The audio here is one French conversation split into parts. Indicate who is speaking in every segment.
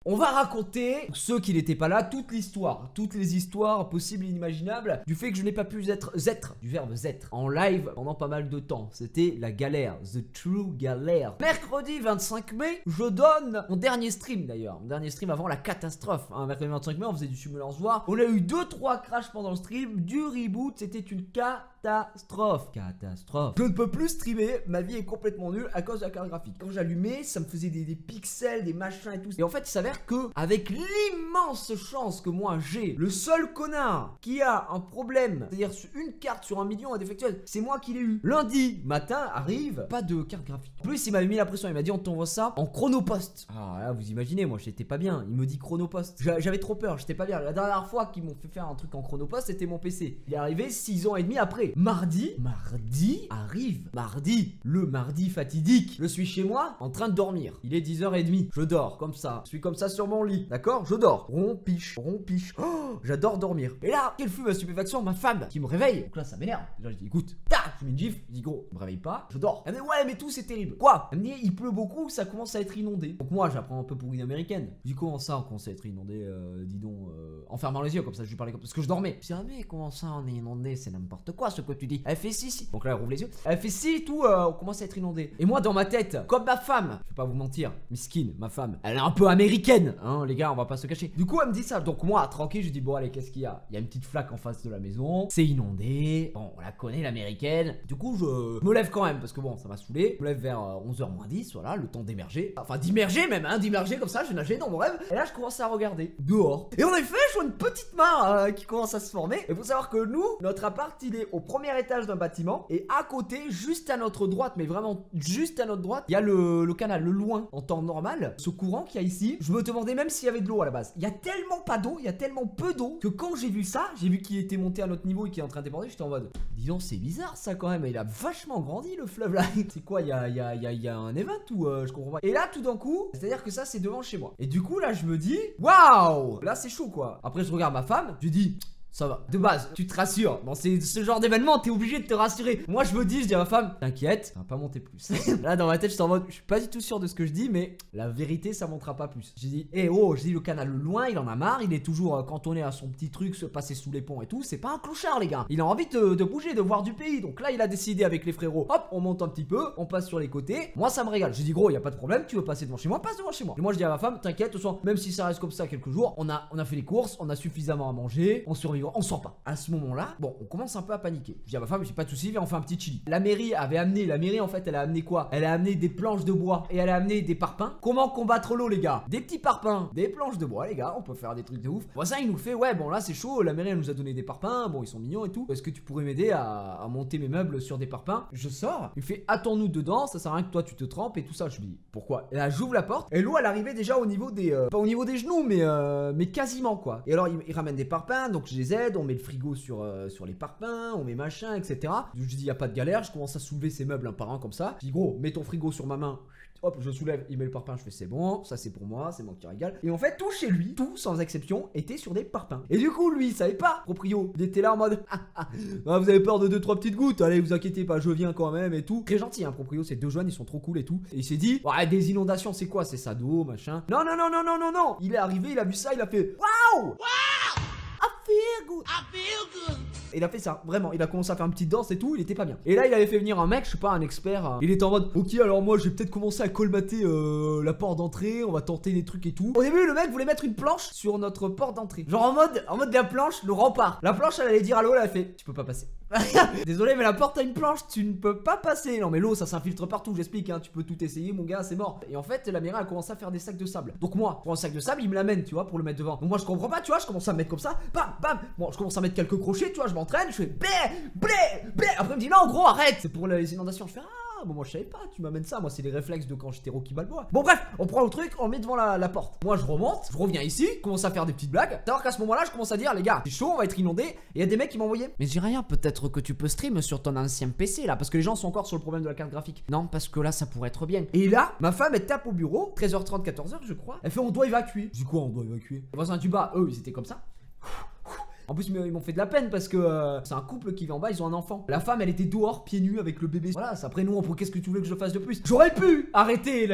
Speaker 1: On va raconter, pour ceux qui n'étaient pas là, toute l'histoire, toutes les histoires possibles et inimaginables du fait que je n'ai pas pu zêtre, du verbe zêtre, en live pendant pas mal de temps. C'était la galère, the true galère. Mercredi 25 mai, je donne mon dernier stream d'ailleurs, mon dernier stream avant la catastrophe. Mercredi 25 mai, on faisait du Simulance War. On a eu 2-3 crashs pendant le stream, du reboot, c'était une catastrophe. Je ne peux plus streamer, ma vie est complètement nulle à cause de la carte graphique. Quand j'allumais, ça me faisait des pixels, des machins et tout. Et en fait, il s'avère que, avec l'immense chance que moi j'ai, le seul connard qui a un problème, c'est-à-dire une carte sur 1 million à défectueuse, c'est moi qui l'ai eu. Lundi matin arrive, pas de carte graphique. En plus, il m'avait mis la pression, il m'a dit on t'envoie ça en chronopost. Alors là, vous imaginez, moi j'étais pas bien. Il me dit chronopost. J'avais trop peur, j'étais pas bien. La dernière fois qu'ils m'ont fait faire un truc en chronopost, c'était mon PC. Il est arrivé 6 ans et demi après. Mardi arrive. Le mardi fatidique. Je suis chez moi en train de dormir. Il est 10h30. Je dors comme ça. Je suis comme ça sur mon lit. D'accord? Je dors. Rompiche. Oh, j'adore dormir. Et là, quelle fut ma stupéfaction? Ma femme qui me réveille. Donc là, ça m'énerve. Là, je dis écoute, tac, je mets une gifle. Je dis gros, me réveille pas. Je dors. Elle me dit ouais, mais tout c'est terrible. Quoi? Elle me dit il pleut beaucoup, ça commence à être inondé. Donc moi, j'apprends un peu pour une américaine. Je dis comment ça, on commence à être inondé? Dis donc, en fermant les yeux comme ça, je lui parlais comme parce que je dormais. Je dis ah mais comment ça on est inondé? C'est n'importe quoi ce que tu dis. Elle fait si. Donc là, elle rouvre les yeux. Elle fait si tout, on commence à être inondé. Et moi dans ma tête, comme ma femme, je vais pas vous mentir, miskine, ma femme, elle est un peu américaine, hein les gars, on va pas se cacher. Du coup, elle me dit ça. Donc moi, tranquille, je dis bon allez, qu'est-ce qu'il y a? Il y a une petite flaque en face de la maison. C'est inondé. Bon, on la connaît l'américaine. Du coup, je me lève quand même parce que bon, ça m'a saoulé. Je me lève vers 11h moins 10, voilà, le temps d'émerger. Enfin, d'immerger même, hein, d'immerger comme ça, je nageais dans mon rêve. Et là, je commence à regarder dehors. Et en effet, je vois une petite mare qui commence à se former. Et faut savoir que nous, notre appart, il est au premier étage d'un bâtiment. Et à côté, juste à notre droite, mais vraiment juste à notre droite, il y a le canal, le loin. En temps normal, ce courant qu'il y a ici, je me demandais même s'il y avait de l'eau à la base. Il y a tellement pas d'eau, il y a tellement peu d'eau que quand j'ai vu ça, j'ai vu qu'il était monté à notre niveau et qu'il est en train de déborder, j'étais en mode dis donc, c'est bizarre ça quand même. Il a vachement grandi le fleuve là. C'est quoi, il y a un event ou je comprends pas. Et là, tout d'un coup, c'est-à-dire que ça, c'est devant chez moi. Et du coup, là, je me dis waouh, là, c'est chaud quoi. Après, je regarde ma femme, je dis ça va. De base, tu te rassures. Dans ce genre d'événement, t'es obligé de te rassurer. Moi, je me dis, je dis à ma femme, t'inquiète, ça va pas monter plus. Là, dans ma tête, je suis en mode, je suis pas du tout sûr de ce que je dis, mais la vérité, ça montera pas plus. J'ai dit, oh, j'ai dit, le canal loin, il en a marre. Il est toujours cantonné à son petit truc, se passer sous les ponts et tout. C'est pas un clochard, les gars. Il a envie de bouger, de voir du pays. Donc là, il a décidé avec les frérots, hop, on monte un petit peu, on passe sur les côtés. Moi, ça me régale. J'ai dit, gros, y a pas de problème, tu veux passer devant chez moi, passe devant chez moi. Et moi, je dis à ma femme, t'inquiète, de toute façon, même si ça reste comme ça quelques jours, on a fait les courses, on a suffisamment à manger, on survivra, on sort pas. À ce moment-là, bon, on commence un peu à paniquer. Je dis à ma femme, j'ai pas de soucis, viens, on fait un petit chili. La mairie en fait, elle a amené quoi? Elle a amené des planches de bois et elle a amené des parpaings. Comment combattre l'eau, les gars? Des petits parpaings, des planches de bois, les gars, on peut faire des trucs de ouf. Voisin, il nous fait, ouais, bon, là, c'est chaud, la mairie, elle nous a donné des parpaings, bon, ils sont mignons et tout. Est-ce que tu pourrais m'aider à monter mes meubles sur des parpaings? Je sors, il fait, attends-nous dedans, ça sert à rien que toi, tu te trempes et tout ça. Je lui dis, pourquoi? Et là, j'ouvre la porte et l'eau, elle arrivait déjà au niveau des, pas au niveau des genoux, mais quasiment, quoi. Et alors, il ramène des parpaings, donc je les aide, on met le frigo sur les parpaings, on met machin, etc. Je dis, y a pas de galère, je commence à soulever ces meubles un par un comme ça. Je dis, gros, mets ton frigo sur ma main. Hop, je soulève, il met le parpaing, je fais c'est bon, ça c'est pour moi qui régale. Et en fait, tout chez lui, tout sans exception, était sur des parpaings. Et du coup, lui, il savait pas, proprio. Il était là en mode, vous avez peur de 2-3 petites gouttes, allez, vous inquiétez pas, je viens quand même et tout. Très gentil, hein, proprio, ces deux jeunes, ils sont trop cool et tout. Et il s'est dit, ouais, des inondations, c'est quoi? C'est ça d'eau, machin. Non. Il est arrivé, il a vu ça, il a fait, waouh! I feel good. Il a fait ça, vraiment, il a commencé à faire une petite danse et tout, il était pas bien. Et là il avait fait venir un mec, je sais pas, un expert. Il était en mode, ok, alors moi je vais peut-être commencer à colmater la porte d'entrée, on va tenter des trucs et tout. Au début le mec voulait mettre une planche sur notre porte d'entrée. Genre en mode la planche, le rempart. La planche elle allait dire à l'eau, elle a fait, tu peux pas passer. Désolé mais la porte a une planche, tu ne peux pas passer. Non mais l'eau ça s'infiltre partout, j'explique, hein, tu peux tout essayer mon gars, c'est mort. Et en fait la mairie a commencé à faire des sacs de sable. Donc moi, pour un sac de sable, il me l'amène, tu vois, pour le mettre devant. Donc moi je comprends pas, tu vois, je commence à me mettre comme ça, bam, bam. Bon, je commence à mettre quelques crochets, tu vois, je m'entraîne, je fais blé. Après il me dit non gros arrête, c'est pour les inondations. Je fais bon moi je savais pas, tu m'amènes ça, moi c'est les réflexes de quand j'étais Rocky Balboa. Bon bref, on prend le truc, on le met devant la porte. Moi je remonte, je reviens ici, je commence à faire des petites blagues. Savoir qu'à ce moment là je commence à dire les gars c'est chaud, on va être inondé. Et il y a des mecs qui m'envoyaient, mais j'ai rien, peut-être que tu peux stream sur ton ancien PC là, parce que les gens sont encore sur le problème de la carte graphique. Non parce que là ça pourrait être bien. Et là ma femme elle tape au bureau, 13h30 14h je crois. Elle fait on doit évacuer. Je dis quoi on doit évacuer? Les voisins du bas eux ils étaient comme ça. En plus ils m'ont fait de la peine parce que c'est un couple qui vit en bas, ils ont un enfant. La femme elle était dehors pieds nus avec le bébé. Voilà, après nous qu'est-ce que tu veux que je fasse de plus? J'aurais pu arrêter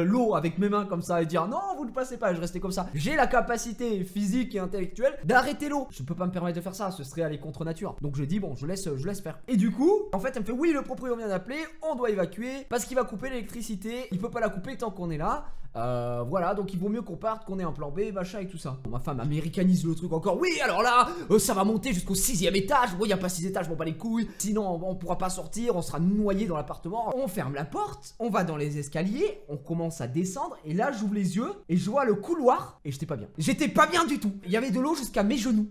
Speaker 1: l'eau avec mes mains comme ça et dire non vous ne passez pas, je restais comme ça. J'ai la capacité physique et intellectuelle d'arrêter l'eau. Je peux pas me permettre de faire ça, ce serait aller contre nature. Donc je dis bon je laisse faire. Et du coup en fait elle me fait oui le propriétaire vient d'appeler, on doit évacuer parce qu'il va couper l'électricité. Il peut pas la couper tant qu'on est là. Voilà, donc il vaut mieux qu'on parte, qu'on ait un plan B, machin et tout ça. Bon, ma femme américanise le truc encore. Oui, alors là, ça va monter jusqu'au 6e étage. Bon, il n'y a pas 6 étages, bon, pas les couilles. Sinon, on pourra pas sortir, on sera noyé dans l'appartement. On ferme la porte, on va dans les escaliers, on commence à descendre. Et là, j'ouvre les yeux et je vois le couloir. Et j'étais pas bien. J'étais pas bien du tout. Il y avait de l'eau jusqu'à mes genoux.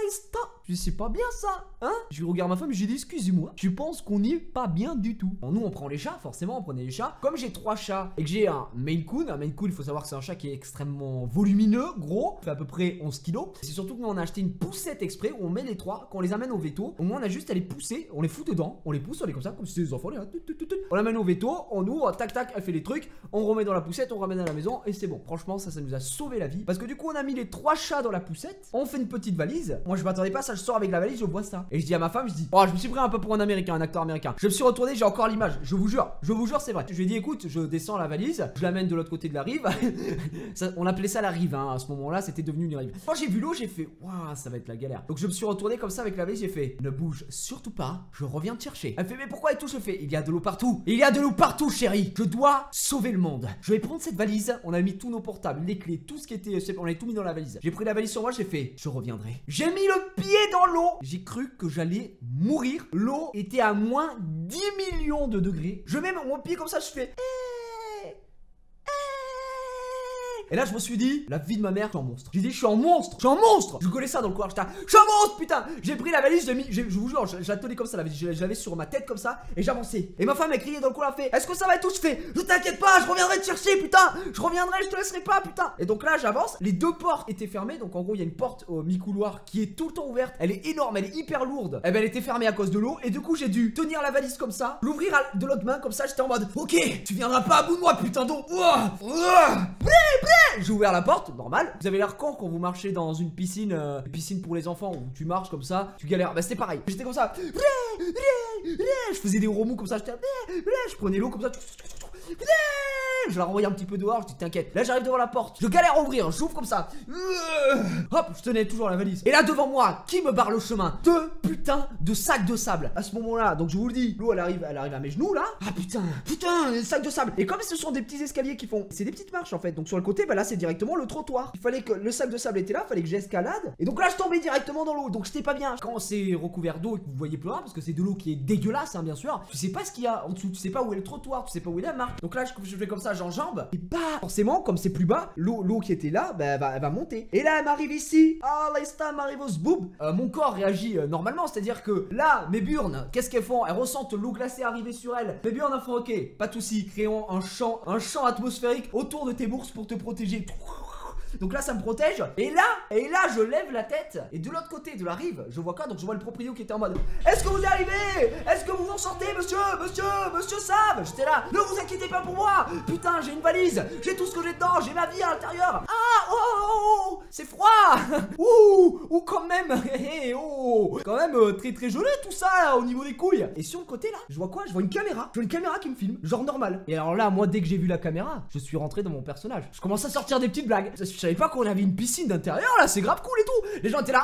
Speaker 1: Stop. Je dis c'est pas bien ça, hein? Je regarde ma femme et j'ai dit excusez-moi, je pense qu'on n'est pas bien du tout. Bon, nous on prend les chats, forcément on prenait les chats. Comme j'ai 3 chats et que j'ai un Maine Coon, il faut savoir que c'est un chat qui est extrêmement volumineux, gros, fait à peu près 11 kilos. C'est surtout que nous on a acheté une poussette exprès où on met les 3, quand on les amène au veto, au moins on a juste à les pousser, on les fout dedans, on les pousse, on les comme ça, comme si c'était des enfants, on l'amène au veto, on ouvre, tac tac, elle fait les trucs, on remet dans la poussette, on ramène à la maison et c'est bon. Franchement ça nous a sauvé la vie parce que du coup on a mis les 3 chats dans la poussette, on fait une petite valise. Moi je m'attendais pas à ça, je sors avec la valise, je vois ça. Et je dis à ma femme, je dis, oh, je me suis pris un peu pour un américain, un acteur américain. Je me suis retourné, j'ai encore l'image, je vous jure, c'est vrai. Je lui ai dit, écoute, je descends la valise, je l'amène de l'autre côté de la rive. On appelait ça la rive, hein. À ce moment-là, c'était devenu une rive. Quand j'ai vu l'eau, j'ai fait, waouh, ça va être la galère. Donc je me suis retourné comme ça avec la valise, j'ai fait, ne bouge surtout pas, je reviens te chercher. Elle fait, mais pourquoi et tout? Je fais, il y a de l'eau partout. Il y a de l'eau partout, chérie. Je dois sauver le monde. Je vais prendre cette valise, on a mis tous nos portables, les clés, tout ce qui était, on avait tout mis dans la valise. J'ai pris la valise sur moi, j'ai fait, je reviendrai. J'ai mis le pied dans l'eau. J'ai cru que j'allais mourir. L'eau était à moins 10 millions de degrés. Je mets mon pied comme ça, je fais... Et là je me suis dit, la vie de ma mère, je suis un monstre. J'ai dit je suis un monstre, Je collais ça dans le couloir, je suis un monstre putain. J'ai pris la valise, je vous jure, je la tenais comme ça la valise, je l'avais sur ma tête comme ça et j'avançais. Et ma femme elle criait dans le couloir, elle fait, est-ce que ça va et tout? Je fais, je t'inquiète pas, je reviendrai te chercher putain. Je reviendrai, je te laisserai pas putain. Et donc là j'avance, les 2 portes étaient fermées. Donc en gros il y a une porte au mi-couloir qui est tout le temps ouverte. Elle est énorme, elle est hyper lourde. Et ben elle était fermée à cause de l'eau. Et du coup j'ai dû tenir la valise comme ça, l'ouvrir de l'autre main comme ça. J'étais en mode, ok, tu viendras pas à bout de moi putain d'eau. J'ai ouvert la porte, normal. Vous avez l'air con quand vous marchez dans une piscine pour les enfants où tu marches comme ça, tu galères. Bah c'était pareil. J'étais comme ça. Je faisais des remous comme ça. Je prenais l'eau comme ça. Je la renvoyais un petit peu dehors, je dis t'inquiète. Là j'arrive devant la porte, je galère à ouvrir, j'ouvre comme ça. Hop, je tenais toujours la valise. Et là devant moi, qui me barre le chemin? 2 putains de sacs de sable. À ce moment-là, donc je vous le dis, l'eau elle arrive à mes genoux là. Ah putain, les sacs de sable. Et comme ce sont des petits escaliers qui font, c'est des petites marches en fait. Donc sur le côté, bah là c'est directement le trottoir. Il fallait que le sac de sable était là, il fallait que j'escalade. Et donc là je tombais directement dans l'eau. Donc j'étais pas bien. Quand c'est recouvert d'eau et que vous voyez plus rien, parce que c'est de l'eau qui est dégueulasse, hein, bien sûr. Tu sais pas ce qu'il y a en dessous, tu sais pas où est le trottoir, tu sais pas où est la marche. Donc là je fais comme ça, j'enjambe. Et bah forcément, comme c'est plus bas, l'eau qui était là, bah elle va monter. Et là elle m'arrive ici. Ah l'instant m'arrive au zboob. Mon corps réagit normalement, c'est-à-dire que là mes burnes, qu'est-ce qu'elles font? Elles ressentent l'eau glacée arriver sur elles. Mes burnes elles font ok, pas de soucis, créons un champ atmosphérique autour de tes bourses pour te protéger. Donc là ça me protège. Et là je lève la tête. Et de l'autre côté de la rive, je vois quoi? Donc je vois le proprio qui était en mode, est-ce que vous arrivez? Est-ce que vous en sortez monsieur Save? J'étais là, ne vous inquiétez pas pour moi. Putain j'ai une valise, j'ai tout ce que j'ai dedans, j'ai ma vie à l'intérieur. Ah oh, c'est froid. Ouh quand même. Quand même très très joli tout ça là, au niveau des couilles. Et sur le côté là, je vois quoi? Je vois une caméra. Je vois une caméra qui me filme, genre normal. Et alors là moi dès que j'ai vu la caméra, je suis rentré dans mon personnage. Je commence à sortir des petites blagues. Je savais pas qu'on avait une piscine d'intérieur là, c'est grave cool et tout. Les gens étaient là.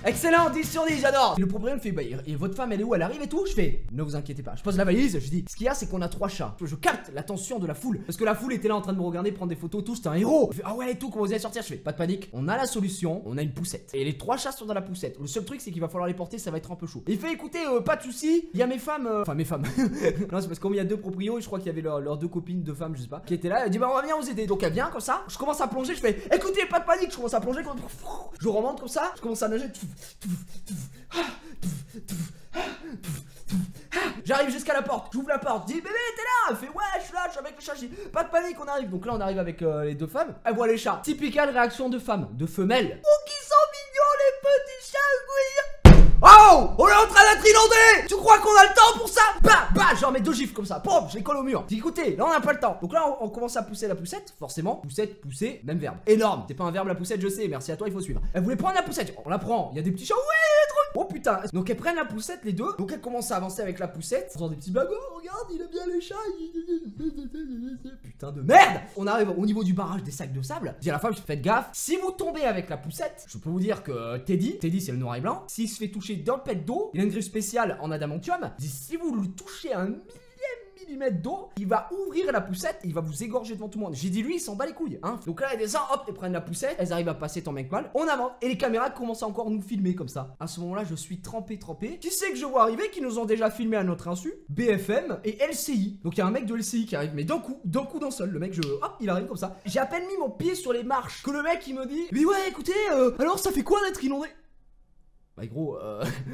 Speaker 1: Excellent, 10 sur 10, j'adore. Et le problème fait, bah, et votre femme elle est où? Elle arrive et tout? Je fais, ne vous inquiétez pas. Je pose la valise, je dis, ce qu'il y a c'est qu'on a 3 chats. Je capte l'attention de la foule. Parce que la foule était là en train de me regarder, prendre des photos, tout, c'était un héros. Je fais, ah ouais et tout, comment vous allez sortir? Je fais, pas de panique, on a la solution, on a une poussette. Et les 3 chats sont dans la poussette. Le seul truc c'est qu'il va falloir les porter, ça va être un peu chaud. Et il fait, écoutez, pas de soucis, il y a mes femmes, enfin mes femmes. Non c'est parce qu'il y a 2 proprios et je crois qu'il y avait leurs 2 copines, 2 femmes, je sais pas, qui étaient là. Elle dit, bah on va venir vous aider. Donc elle vient comme ça, je commence à plonger, je fais, écoutez, pas de panique, je commence à plonger, je remonte comme ça, je commence à nager. J'arrive jusqu'à la porte, j'ouvre la porte, je dis bébé t'es là? Elle fait ouais je suis là, je suis avec les chats, je dis pas de panique on arrive. Donc là on arrive avec les 2 femmes, elle voit les chats, typical réaction de femmes, de femelles. Oh qui sont mignons les petits chats. Oh on est en train d'être inondé. Tu crois qu'on a le temps pour ça? Bah, je remets 2 gifles comme ça. Pom, je les colle au mur. J'ai dit, écoutez, là on n'a pas le temps. Donc là on commence à pousser la poussette. Forcément, poussette, pousser, même verbe. Énorme. C'est pas un verbe la poussette, je sais. Merci à toi, il faut suivre. Elle voulait prendre la poussette. On la prend. Il y a des petits chats. Ouais, trop. Oh putain. Donc elles prennent la poussette les deux. Donc elles commencent à avancer avec la poussette. En faisant des petits blagues. Oh, regarde, il aime bien les chats. Putain de merde. On arrive au niveau du barrage des sacs de sable. Je dis à la femme, faites gaffe. Si vous tombez avec la poussette, je peux vous dire que Teddy c'est le noir et blanc. S'il se fait toucher d'un pet d'eau, il a une griffe spéciale en adamantium. Je dis, si vous lui touchez un millimètre d'eau, il va ouvrir la poussette et il va vous égorger devant tout le monde. J'ai dit, lui, il s'en bat les couilles, hein. Donc là, il descend, hop, ils prennent la poussette, elles arrivent à passer tant bien que mal. On avance et les caméras commencent à encore nous filmer comme ça. À ce moment-là, je suis trempé. Qui c'est que je vois arriver, qui nous ont déjà filmé à notre insu? BFM et LCI. Donc il y a un mec de LCI qui arrive, mais d'un coup d'un seul, le mec, hop, il arrive comme ça. J'ai à peine mis mon pied sur les marches que le mec, il me dit, mais ouais, écoutez, alors ça fait quoi d'être inondé? Bah gros,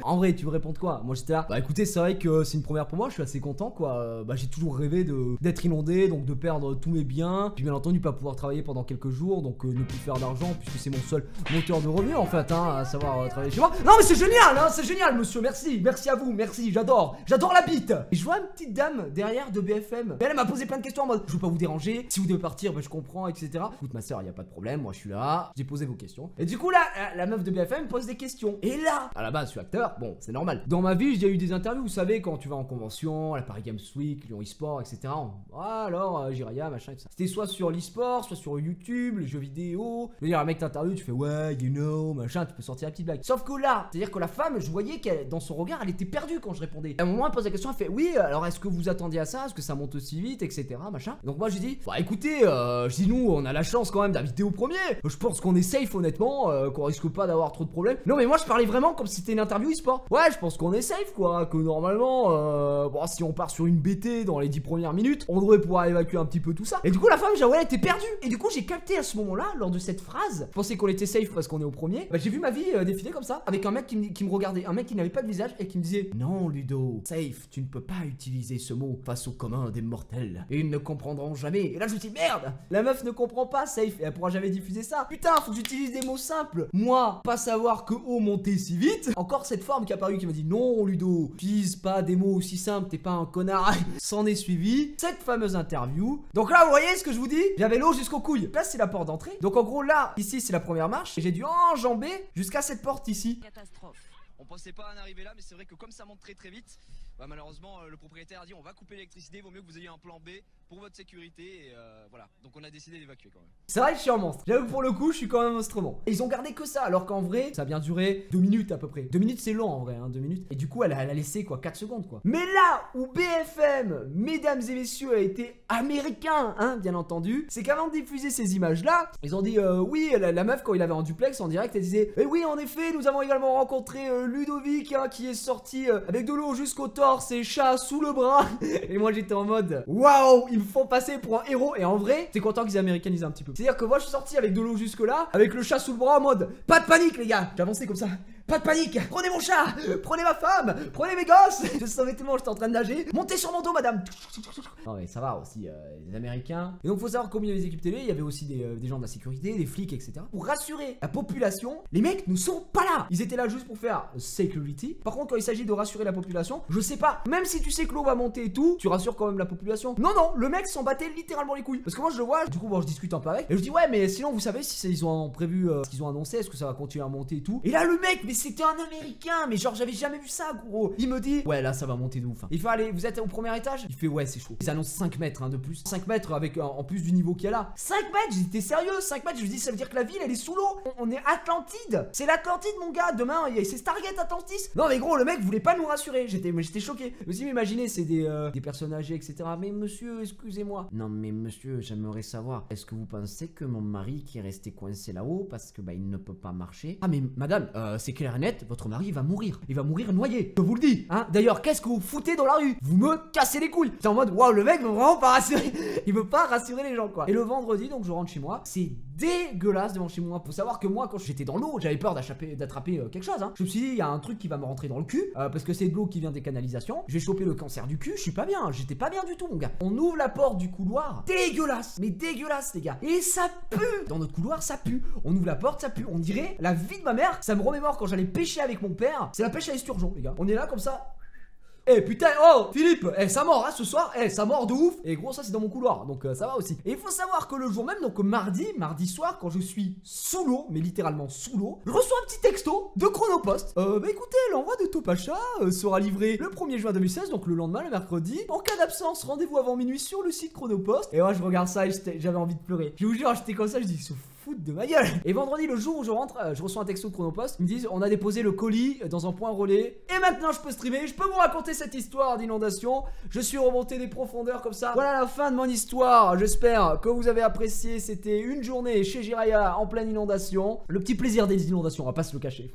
Speaker 1: en vrai tu veux répondre quoi? Moi j'étais là, bah écoutez c'est vrai que c'est une première pour moi, je suis assez content quoi. Bah j'ai toujours rêvé d'être inondé, donc de perdre tous mes biens, puis bien entendu pas pouvoir travailler pendant quelques jours, donc ne plus faire d'argent puisque c'est mon seul moteur de revenu en fait, hein, à savoir travailler chez moi. Non mais c'est génial, hein, c'est génial monsieur, merci à vous, merci, j'adore la bite. Et je vois une petite dame derrière de BFM, elle m'a posé plein de questions en mode, je veux pas vous déranger, si vous devez partir, bah je comprends, etc. Écoute ma soeur, y a pas de problème, moi je suis là, j'ai posé vos questions. Et du coup là, la meuf de BFM pose des questions, et là, à la base je suis acteur, bon c'est normal. Dans ma vie j'ai eu des interviews, vous savez, quand tu vas en convention, à la Paris Games Week, Lyon eSport, etc. Alors Jiraya, machin et tout ça. C'était soit sur l'eSport, soit sur YouTube, les jeux vidéo. Je veux dire, un mec t'interview, tu fais ouais, you know, machin, tu peux sortir la petite blague. Sauf que là, c'est à dire que la femme, je voyais qu'elle, dans son regard, elle était perdue quand je répondais. À un moment elle pose la question, elle fait oui, alors est-ce que vous attendiez à ça, est-ce que ça monte aussi vite, etc. machin. Donc moi j'ai dit, bah écoutez, je dis nous on a la chance quand même d'inviter au premier. Je pense qu'on est safe honnêtement, qu'on risque pas d'avoir trop de problèmes. Non mais moi je parlais vraiment comme si c'était une interview e-sport. Ouais, je pense qu'on est safe quoi, que normalement, bon, si on part sur une BT dans les 10 premières minutes, on devrait pouvoir évacuer un petit peu tout ça. Et du coup la femme, j'ai ouais, elle était perdue. Et du coup j'ai capté à ce moment-là, lors de cette phrase, je pensais qu'on était safe parce qu'on est au premier. Bah j'ai vu ma vie défiler comme ça, avec un mec qui me regardait, un mec qui n'avait pas de visage et qui me disait non Ludo, safe, tu ne peux pas utiliser ce mot face au commun des mortels. Et ils ne comprendront jamais. Et là je me suis dit merde, la meuf ne comprend pas safe et elle pourra jamais diffuser ça. Putain, faut que j'utilise des mots simples. Moi, pas savoir que eau montait si vite. Encore cette forme qui est apparue qui m'a dit non Ludo, utilise pas des mots aussi simples, t'es pas un connard. S'en est suivi cette fameuse interview. Donc là vous voyez ce que je vous dis, j'avais l'eau jusqu'aux couilles. Là c'est la porte d'entrée. Donc en gros là, ici c'est la première marche et j'ai dû enjamber jusqu'à cette porte ici.
Speaker 2: Catastrophe. On pensait pas en arriver là, mais c'est vrai que comme ça monte très vite, bah malheureusement le propriétaire a dit on va couper l'électricité, vaut mieux que vous ayez un plan B pour votre sécurité et voilà. Donc on a décidé d'évacuer quand même.
Speaker 1: C'est vrai que je suis un monstre. J'avoue que pour le coup je suis quand même monstrueux. Et ils ont gardé que ça alors qu'en vrai ça a bien duré 2 minutes à peu près. 2 minutes c'est long en vrai, hein, 2 minutes. Et du coup elle a laissé quoi 4 secondes quoi. Mais là où BFM, mesdames et messieurs, a été américain, hein, bien entendu, c'est qu'avant de diffuser ces images là, ils ont dit oui, la meuf quand il avait en duplex en direct elle disait eh oui en effet nous avons également rencontré Ludovic hein, qui est sorti avec de l'eau jusqu'au torse et chat sous le bras. Et moi j'étais en mode waouh, ils me font passer pour un héros. Et en vrai c'est content qu'ils aient américanisé un petit peu. C'est à dire que moi je suis sorti avec de l'eau jusque là, avec le chat sous le bras en mode pas de panique les gars. J'ai avancé comme ça, pas de panique, prenez mon chat, prenez ma femme, prenez mes gosses. Je savais tellement j'étais en train de nager. Montez sur mon dos madame. Non mais ça va aussi les américains. Et donc faut savoir qu'au milieu des équipes télé il y avait aussi des gens de la sécurité, des flics etc. Pour rassurer la population, les mecs ne sont pas là. Ils étaient là juste pour faire security. Par contre quand il s'agit de rassurer la population, je sais pas, même si tu sais que l'eau va monter et tout, tu rassures quand même la population. Non le mec s'en battait littéralement les couilles. Parce que moi je le vois, du coup bon je discute un peu avec. Et je dis ouais mais sinon vous savez si ils ont prévu ce qu'ils ont annoncé, est-ce que ça va continuer à monter et tout. Et là le mec, mais c'était un américain, mais genre j'avais jamais vu ça gros. Il me dit ouais là ça va monter de ouf hein. Il fait allez vous êtes au premier étage. Il fait ouais c'est chaud. Ils annoncent 5 mètres hein, de plus. 5 mètres avec en plus du niveau qu'il y a là. 5 mètres, j'étais sérieux, 5 mètres, je lui dis ça veut dire que la ville elle est sous l'eau. On est Atlantide. C'est l'Atlantide mon gars, demain c'est Stargate Atlantis. Non mais gros le mec voulait pas nous rassurer. J'étais choqué. Vous imaginez c'est des personnes âgées etc. Mais monsieur excusez-moi. Non mais monsieur j'aimerais savoir, est-ce que vous pensez que mon mari qui est resté coincé là-haut parce que bah il ne peut pas marcher. Ah mais madame c'est clair et net, votre mari va mourir. Il va mourir noyé. Je vous le dis hein. D'ailleurs qu'est-ce que vous foutez dans la rue? Vous me cassez les couilles. C'est en mode waouh le mec veut vraiment pas rassurer. Il veut pas rassurer les gens quoi. Et le vendredi donc je rentre chez moi. C'est dégueulasse devant chez moi. Faut savoir que moi quand j'étais dans l'eau j'avais peur d'attraper quelque chose hein. Je me suis dit il y a un truc qui va me rentrer dans le cul parce que c'est de l'eau qui vient des canalisations. Je vais choper le cancer du cul. Je suis pas bien. J'étais pas bien du tout mon gars. On ouvre la porte du couloir. Dégueulasse. Mais dégueulasse les gars. Et ça pue. Dans notre couloir ça pue. On ouvre la porte ça pue. On dirait la vie de ma mère. Ça me remémore quand j'allais j'allais pêcher avec mon père. C'est la pêche à l'esturgeon, les gars. On est là comme ça. Eh putain, oh Philippe, ça mord hein, ce soir, ça mord de ouf. Et gros ça c'est dans mon couloir, donc ça va aussi. Et il faut savoir que le jour même, donc mardi soir, quand je suis sous l'eau, mais littéralement sous l'eau, je reçois un petit texto de Chronopost. Bah écoutez, l'envoi de Topacha sera livré le 1er juin 2016, donc le lendemain, le mercredi. En cas d'absence, rendez-vous avant minuit sur le site Chronopost. Et moi je regarde ça et j'avais envie de pleurer. Je vous jure, j'étais comme ça, je dis se foutre de ma gueule. Et vendredi, le jour où je rentre, je reçois un texto de Chronopost. Ils me disent on a déposé le colis dans un point relais. Et maintenant je peux streamer, je peux vous raconter cette histoire d'inondation. Je suis remonté des profondeurs comme ça. Voilà la fin de mon histoire. J'espère que vous avez apprécié. C'était une journée chez Jiraya en pleine inondation. Le petit plaisir des inondations, on va pas se le cacher.